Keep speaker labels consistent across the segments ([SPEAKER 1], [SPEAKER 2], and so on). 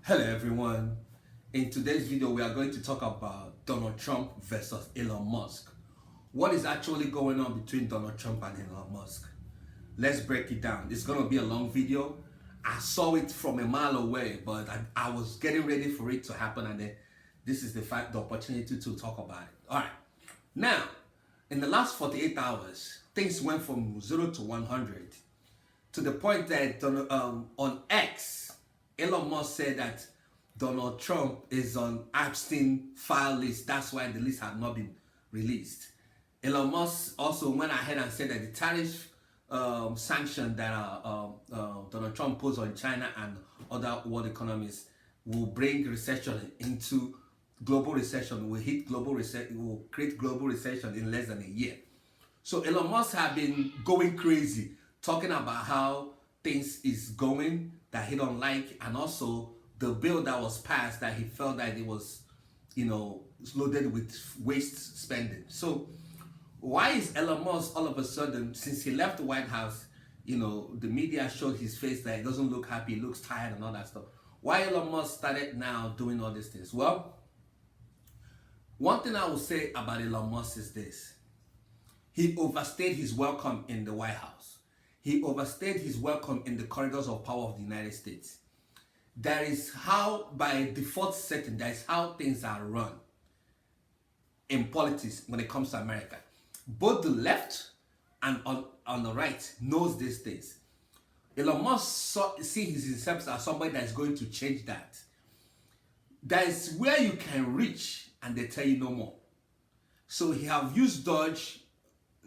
[SPEAKER 1] Hello everyone. In today's video we are going to talk about Donald Trump versus Elon Musk. What is actually going on between Donald Trump and Elon Musk? Let's break it down. It's going to be a long video. I saw it from a mile away, but I was getting ready for it to happen, and then this is the opportunity to talk about it. All right. Now, in the last 48 hours, things went from 0 to 100 to the point that on X, Elon Musk said that Donald Trump is on Epstein file list. That's why the list had not been released. Elon Musk also went ahead and said that the tariff sanction that Donald Trump posed on China and other world economies will bring recession into global recession, will hit global recession, will create global recession in less than a year. So Elon Musk have been going crazy, talking about how things is going that he don't like, and also the bill that was passed that he felt that it was, loaded with waste spending. So why is Elon Musk all of a sudden, since he left the White House, the media showed his face that he doesn't look happy, he looks tired and all that stuff. Why Elon Musk started now doing all these things? Well, one thing I will say about Elon Musk is this. He overstayed his welcome in the White House. He overstayed his welcome in the corridors of power of the United States. That is how, by default setting, that is how things are run in politics when it comes to America. Both the left and on the right knows these things. Elon Musk sees himself as somebody that is going to change that. That is where you can reach and they tell you no more. So he have used Dodge.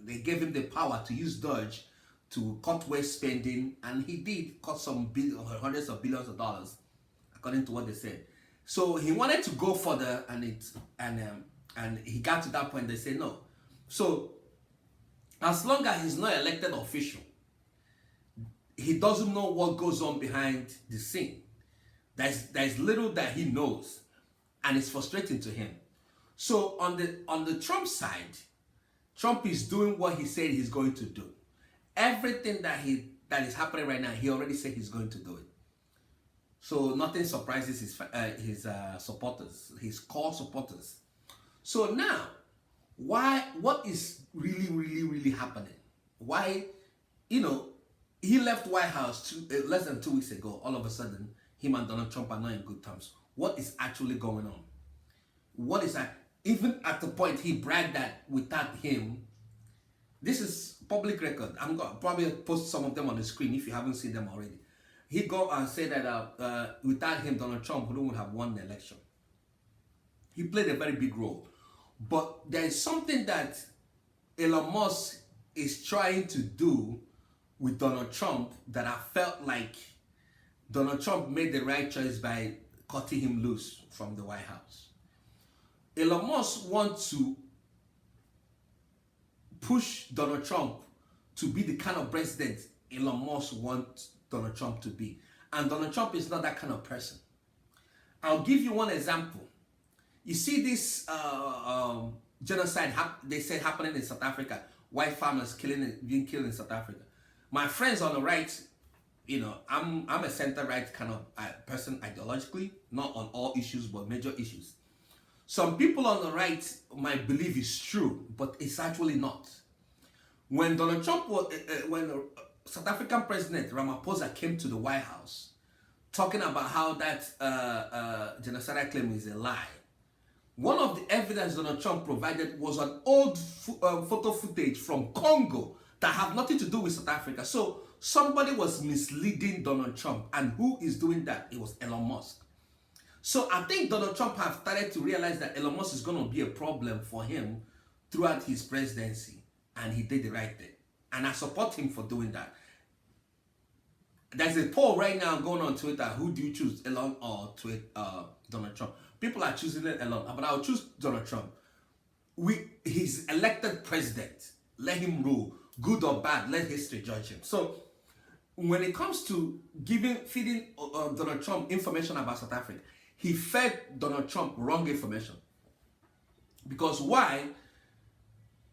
[SPEAKER 1] They gave him the power to use Dodge to cut waste spending, and he did cut some hundreds of billions of dollars, according to what they said. So he wanted to go further, and he got to that point. They say no. So as long as he's not elected official, he doesn't know what goes on behind the scene. There's little that he knows, and it's frustrating to him. So on the Trump side, Trump is doing what he said he's going to do. Everything that is happening right now, he already said he's going to do it. So nothing surprises his supporters, his core supporters. So now, what is really happening? Why, he left White House less than 2 weeks ago. All of a sudden, him and Donald Trump are not in good terms. What is actually going on? What is that? Even at the point he bragged that without him, this is public record. I'm going to probably post some of them on the screen if you haven't seen them already. He go and say that without him, Donald Trump wouldn't have won the election. He played a very big role. But there is something that Elon Musk is trying to do with Donald Trump that I felt like Donald Trump made the right choice by cutting him loose from the White House. Elon Musk wants to push Donald Trump to be the kind of president Elon Musk wants Donald Trump to be. And Donald Trump is not that kind of person. I'll give you one example. You see this genocide they said happening in South Africa. White farmers being killed in South Africa. My friends on the right, I'm a center-right kind of person ideologically, not on all issues, but major issues. Some people on the right might believe it's true, but it's actually not. When Donald Trump when South African President Ramaphosa came to the White House, talking about how that genocidal claim is a lie, one of the evidence Donald Trump provided was an old photo footage from Congo that have nothing to do with South Africa. So somebody was misleading Donald Trump, and who is doing that? It was Elon Musk. So I think Donald Trump have started to realize that Elon Musk is going to be a problem for him throughout his presidency, and he did the right thing. And I support him for doing that. There's a poll right now going on Twitter. Who do you choose, Elon or Donald Trump? People are choosing Elon, but I'll choose Donald Trump. He's elected president. Let him rule, good or bad. Let history judge him. So when it comes to feeding Donald Trump information about South Africa, he fed Donald Trump wrong information. Because why?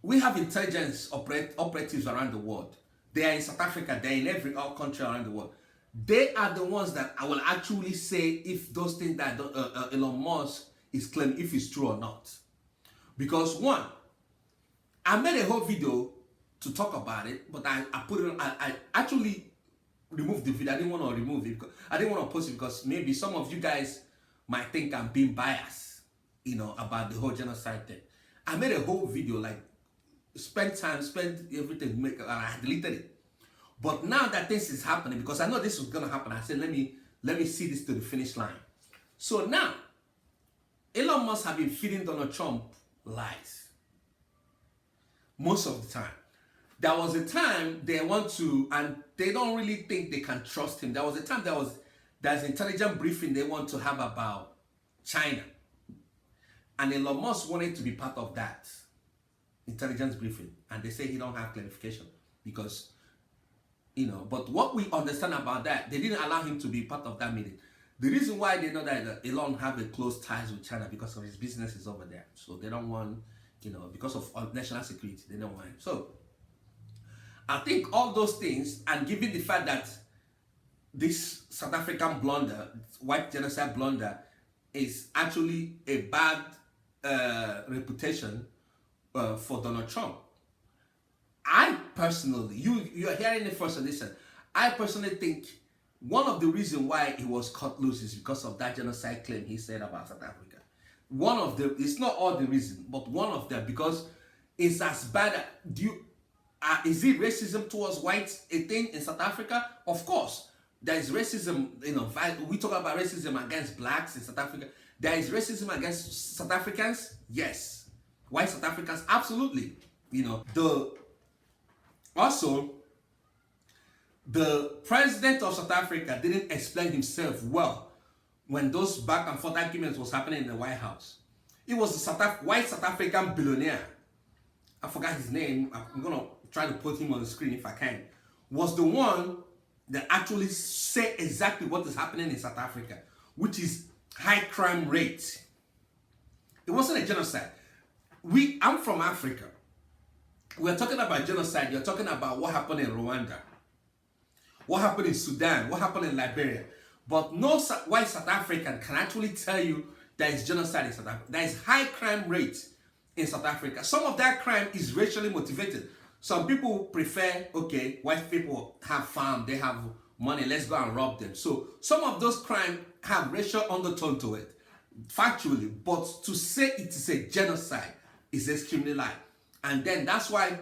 [SPEAKER 1] We have intelligence operatives around the world. They are in South Africa. They are in every country around the world. they are the ones that I will actually say if those things that Elon Musk is claiming, if it's true or not. Because one, I made a whole video to talk about it, but I put it on, I actually removed the video. I didn't want to remove it because I didn't want to post it because maybe some of you guys might think I'm being biased, about the whole genocide thing. I made a whole video, like spent everything, and I deleted it. But now that this is happening, because I know this was gonna happen, I said let me see this to the finish line. So now, Elon Musk have been feeding Donald Trump lies most of the time. There was a time they want to, and they don't really think they can trust him. There was a time there's intelligence briefing they want to have about China. And Elon Musk wanted to be part of that intelligence briefing. And they say he don't have clarification because, but what we understand about that, they didn't allow him to be part of that meeting. The reason why they know that Elon have a close ties with China because of his businesses over there. So they don't want, because of national security, they don't want him. So I think all those things, and given the fact that this South African blunder, white genocide blunder, is actually a bad reputation for Donald Trump. I personally, you're hearing it first, and listen, I personally think one of the reasons why he was cut loose is because of that genocide claim he said about South Africa. One of them, it's not all the reason, but one of them, because it's as bad. Is it racism towards whites a thing in South Africa? Of course, there is racism. We talk about racism against blacks in South Africa. There is racism against South Africans. Yes, white South Africans, absolutely. Also, the president of South Africa didn't explain himself well when those back and forth arguments was happening in the White House. It was the white South African billionaire. I forgot his name. I'm gonna try to put him on the screen if I can. Was the one that actually said exactly what is happening in South Africa, which is high crime rate. It wasn't a genocide. I'm from Africa. We're talking about genocide. You're talking about what happened in Rwanda, what happened in Sudan, what happened in Liberia. But no white South African can actually tell you there is genocide in South Africa. There is high crime rate in South Africa. Some of that crime is racially motivated. Some people prefer, okay, white people have farm, they have money, let's go and rob them. So some of those crimes have racial undertone to it, factually. But to say it is a genocide is extremely light. And then that's why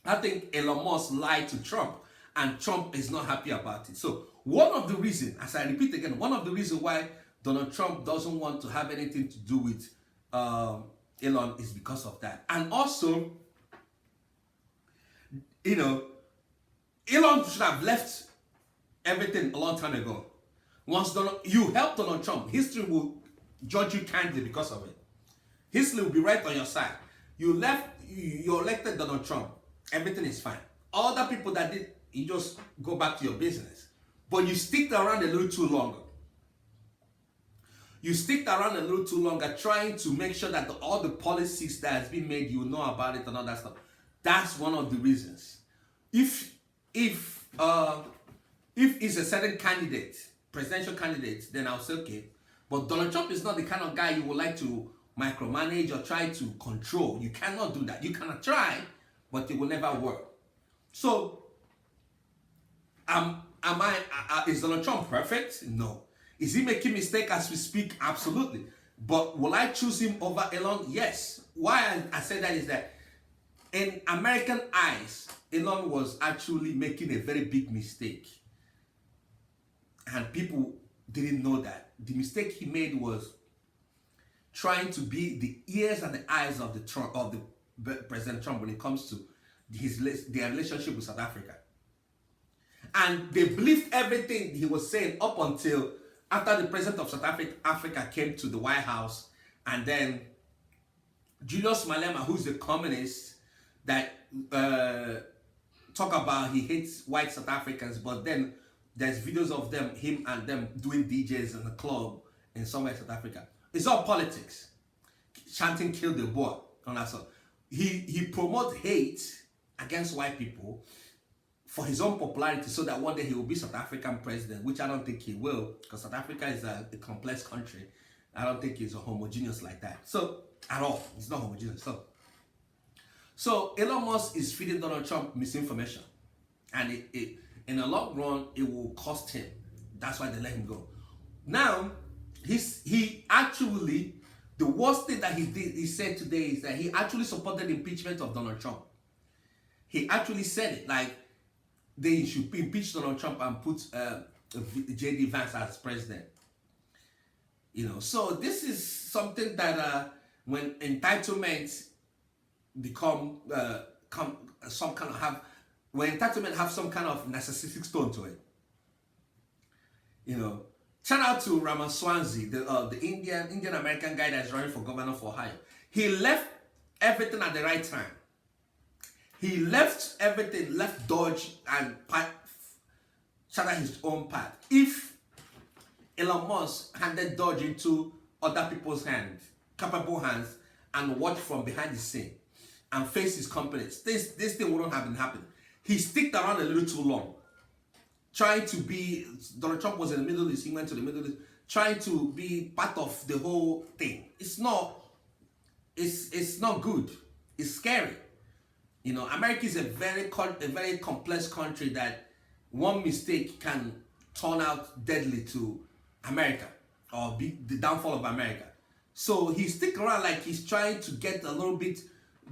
[SPEAKER 1] I think Elon Musk lied to Trump, and Trump is not happy about it. So one of the reasons, as I repeat again, one of the reasons why Donald Trump doesn't want to have anything to do with Elon is because of that. And also, Elon should have left everything a long time ago. Once you help Donald Trump, history will judge you kindly because of it. History will be right on your side. You elected Donald Trump, everything is fine. All the people that did, you just go back to your business. But you stick around a little too longer. You stick around a little too longer trying to make sure that all the policies that has been made, you know about it and all that stuff. That's one of the reasons. If it's a certain candidate, presidential candidate, then I'll say okay. But Donald Trump is not the kind of guy you would like to micromanage or try to control. You cannot do that. You cannot try, but it will never work. So, is Donald Trump perfect? No. Is he making mistakes as we speak? Absolutely. But will I choose him over Elon? Yes. Why I say that is that in American eyes, Elon was actually making a very big mistake. And people didn't know that. The mistake he made was trying to be the ears and the eyes of the President Trump when it comes to their relationship with South Africa. And they believed everything he was saying up until after the president of South Africa came to the White House, and then Julius Malema, who's a communist, that talk about he hates white South Africans, but then there's videos of him and them doing DJs in a club in somewhere in South Africa. It's all politics. Chanting "kill the Boer" on that song. He promotes hate against white people for his own popularity, so that one day he will be South African president, which I don't think he will, because South Africa is a complex country. I don't think he's a homogeneous like that. So, at all. It's not homogeneous. So Elon Musk is feeding Donald Trump misinformation. And in the long run, it will cost him. That's why they let him go. Now, he actually, the worst thing that he said today is that he actually supported the impeachment of Donald Trump. He actually said it, like they should impeach Donald Trump and put J.D. Vance as president. You know, so this is something that when entitlement become some kind of when entitlement have some kind of narcissistic tone to it. You know, shout out to Ramaswamy, the Indian American guy that's running for governor for Ohio. He left everything at the right time. He left everything, left Dodge and charted his own path. If Elon Musk handed Dodge into other people's hands, capable hands, and watched from behind the scene and faced his companies, this thing wouldn't have been happening. He sticked around a little too long, trying to be. Donald Trump was in the Middle East. He went to the Middle East, trying to be part of the whole thing. It's not good. It's scary. You know, America is a very complex country that one mistake can turn out deadly to America or be the downfall of America. So he stick around like he's trying to get a little bit,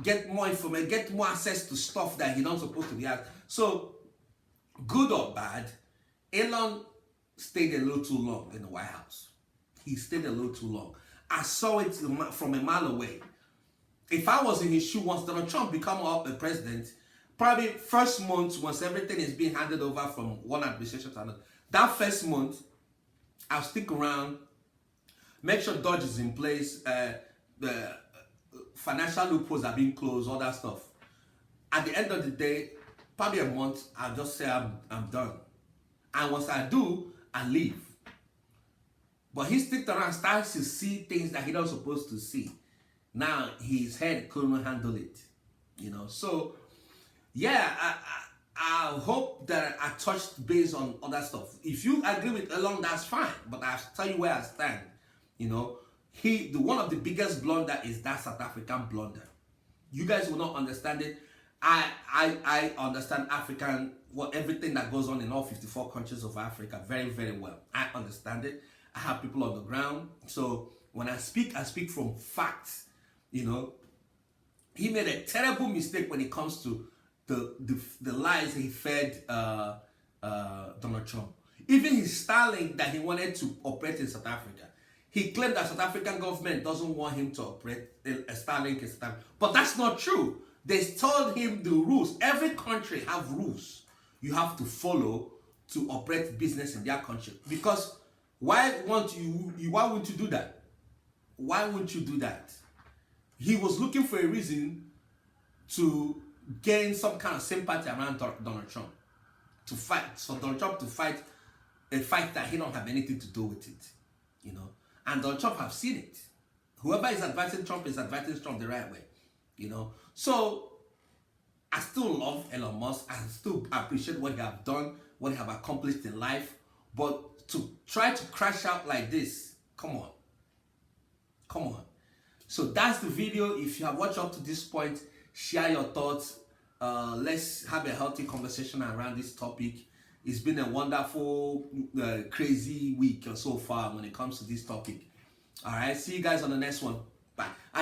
[SPEAKER 1] get more information, get more access to stuff that he's not supposed to be at. So, good or bad, Elon stayed a little too long in the White House. He stayed a little too long. I saw it from a mile away. If I was in his shoe, once Donald Trump become a president, probably first month, once everything is being handed over from one administration to another, that first month, I'll stick around, make sure Dodge is in place, the financial loopholes are being closed, all that stuff. At the end of the day, probably a month, I'll just say I'm done. And once I do, I leave. But he sticked around, starts to see things that he not supposed to see. Now his head couldn't handle it, you know. So yeah, I hope that I touched base on other stuff. If you agree with Elon, that's fine. But I'll tell you where I stand. You know, one of the biggest blunder is that South African blunder. You guys will not understand it. I understand everything that goes on in all 54 countries of Africa very, very well. I understand it. I have people on the ground. So when I speak from facts. You know, he made a terrible mistake when it comes to the lies he fed Donald Trump. Even his Starlink that he wanted to operate in South Africa. He claimed that South African government doesn't want him to operate a Starlink in South Africa. But that's not true. They told him the rules. Every country have rules you have to follow to operate business in their country. Because why won't you do that? Why won't you do that? He was looking for a reason to gain some kind of sympathy around Donald Trump. To fight. So Donald Trump to fight a fight that he don't have anything to do with it. You know. And Donald Trump have seen it. Whoever is advising Trump is advising Trump the right way. You know. So I still love Elon Musk. I still appreciate what he have done, what he have accomplished in life. But to try to crash out like this, come on. Come on. So that's the video. If you have watched up to this point, share your thoughts. Let's have a healthy conversation around this topic. It's been a wonderful, crazy week so far when it comes to this topic. All right. See you guys on the next one. Bye. And